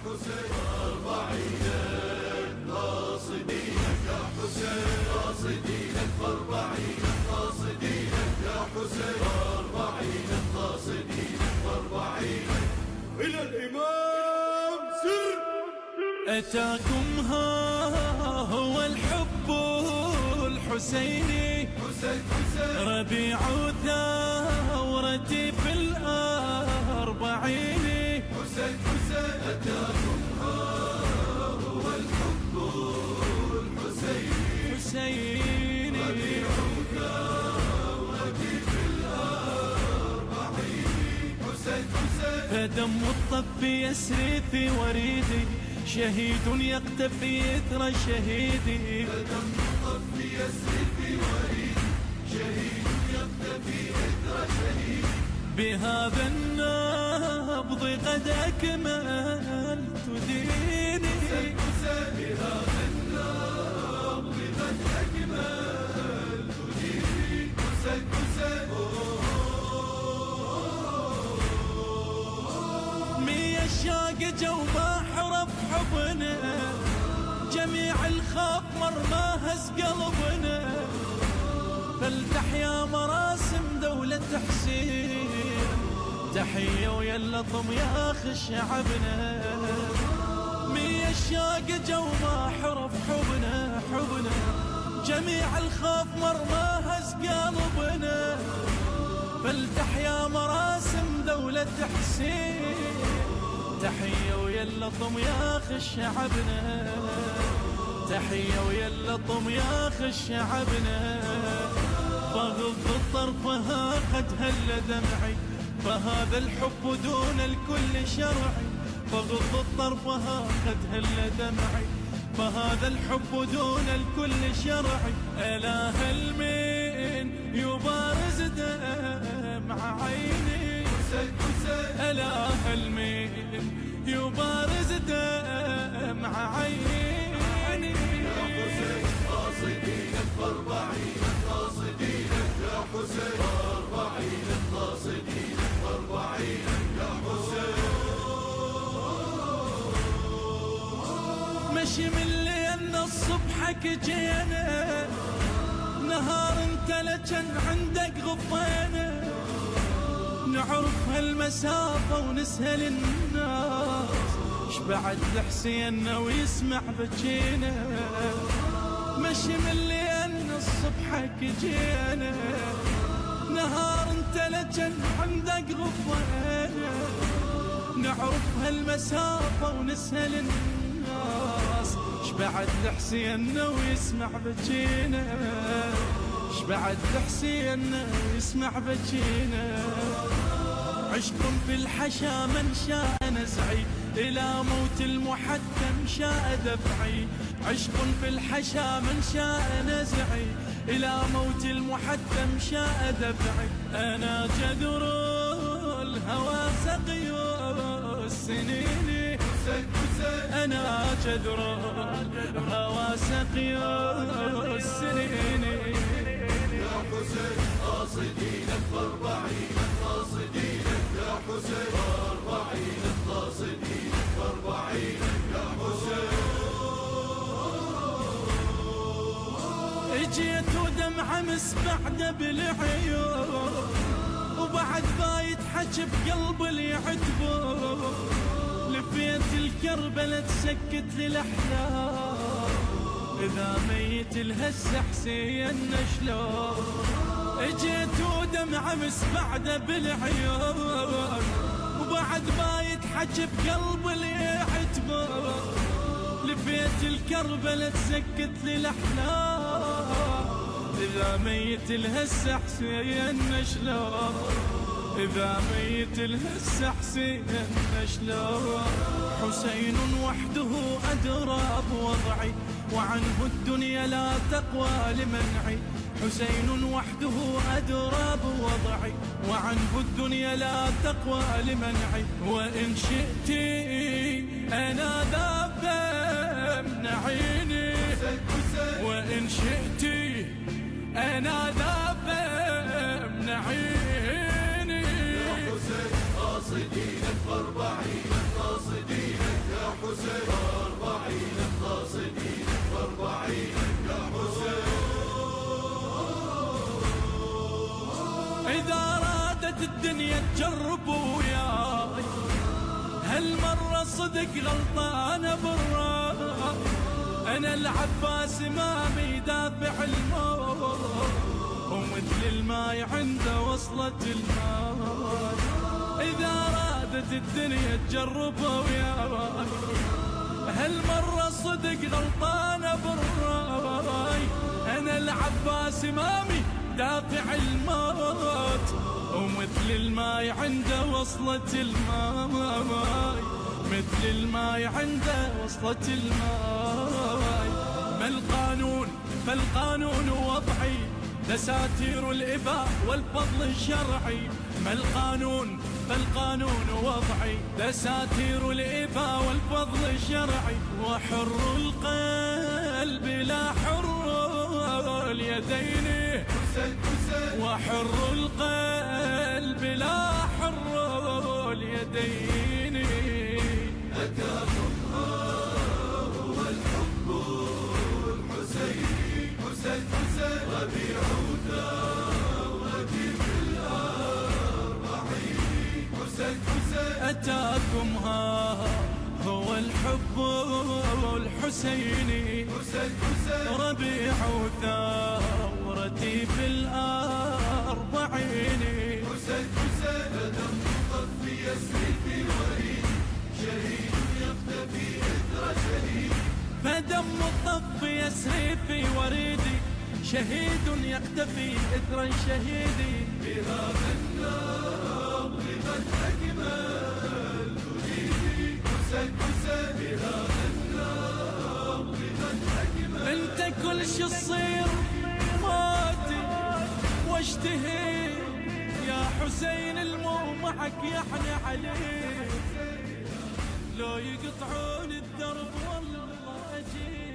حسين، أربعينك قاصدينك يا حسين، قاصدينك أربعينك قاصدينك يا حسين، أربعينك قاصدينك أربعينك إلى الإمام سر. أتاكم ها هو الحب الحسيني، حسين حسين ربيع ثورتي في الأربعين. حسين حسين أتاكم ها هو الحب الحسيني، حسيني ربيع ثورتي في الأربعين. حسين حسين فدم الطف يسري في وريدي، شهيد يقتفي إثر شهيدي. فدم الطف يسري في وريدي، شهيد يقتفي إثر شهيدي. بهذا النبض قد أكملت ديني، حسين حسين بهذا النبض قد أكملت ديني. حسين حسين مية الشاق جو ما حرف حبنا، جميع الخاف مر ما هز قلبنا. فلتحيا مراسم دولة حسين، تحية ويا اللطم يا أخي شعبنا. مية الشاق جو ما حرف حبنا، جميع الخاف مر ما هز قلبنا. فلتحيا مراسم دولة حسين، تحية ويا اللطم يا أخي شعبنا، تحية ويا اللطم يا أخي شعبنا. بغض طرفها قد هل دمعي، فهذا الحب دون الكل شرعي. بغض طرفها قد هل دمعي، فهذا الحب دون الكل شرعي. ألا هل من يبارز دمع عيني، حسين حسين ألا هل من يبارز دمع عيني. يا حسين قاصدينك أربعينك قاصدينك يا حسين، أربعينك قاصدينك أربعينك يا حسين. مشي من ليلنا الصبحك جينا، نهار انت لجن عندك غفينا. نعرف هالمسافة ونسهل الناس، شبعد لحسيننا ويسمع بجينا. مشي من ليلنا الصبحك جينا، نهار انت لجن عندك غفينا. نعرف هالمسافة ونسهل الناس، شبعد لحسيننا ويسمع بجينا. شبعد لحسيننا ويسمع بجينا. عشق في الحشا من شاء نزعي، إلى موت المحتم شاء دفعي. عشق في الحشا من شاء نزعي، إلى موت المحتم شاء دفعي. أنا جدر الهوى سقي السنين، حسين حسين أنا جدر الهوى سقي السنين. يا حسين قاصدينك أربعينك قاصدينك يا حسين، أربعينك قاصدينك أربعينك يا حسين. اجيت ودمعة مسبعدة بالعيون، وبعد بايت حكي بقلب اللي يعتبه. لفيت الكربلة تسكت للأحلام، إذا ميت الهسة حسين شلون. اجيت ودمعة مسبعدة بالعيون، وبعد بايت حكي بقلب اللي يعتبه. لفيت الكربلة تسكت للأحلام، إذا ميت الهسة حسين شلون. إذا ميت الهسة حسين شلون. حسين وحده أدرى بوضعي، وعنه الدنيا لا تقوى لمنعي. حسين وحده أدرى بوضعي، وعنه الدنيا لا تقوى لمنعي. وإن شئت أنا ذا فامنعيني، وإن شئت أنا ذا فامنعيني. قاصدينك أربعينك قاصدينك يا حسين. حسين، باربعينك قاصدينك، باربعينك يا حسين. إذا رادت الدنيا تجرب وياي هالمرة صدق غلطانة بالراي، أنا العباس إمامي دافع الموت، ومثل الماي عنده وصلة الماي. إذا رادت الدنيا تجرب وياي هالمرة صدق غلطانة بالراي، أنا العباس إمامي دافع الموت، ومثل الماي عنده وصلة الماي، مثل الماي عنده وصلة الماي. ما القانون فالقانون وضعي، دساتير الإباء والفضل الشرعي. ما القانون فالقانون وضعي، دساتير الإباء والفضل الشرعي. وحر القلب لا حر اليدين، وحر القلب لا حر اليدين. أتاكم هو الحب الحسيني، حسين حسين ربيع ثورتي في الأربعين، حسين حسين. أتاكم هو الحب الحسيني، حسين حسين ربيع ثورتي في الأربعين. حسين حسين فدم مطفي يسري في وريد، شهيد يقتفي إثر شهيد. فدم الطف يسري في وريدي، شهيد يقتفي إثر شهيد. بهذا النبض من أكمل تريدي، حسين حسين بهذا النبض من أكمل. انت كل شي تصير موتي واشتهي يا حسين، المو معك يحنى عليه، لو يقطعون الدرب والله أجي.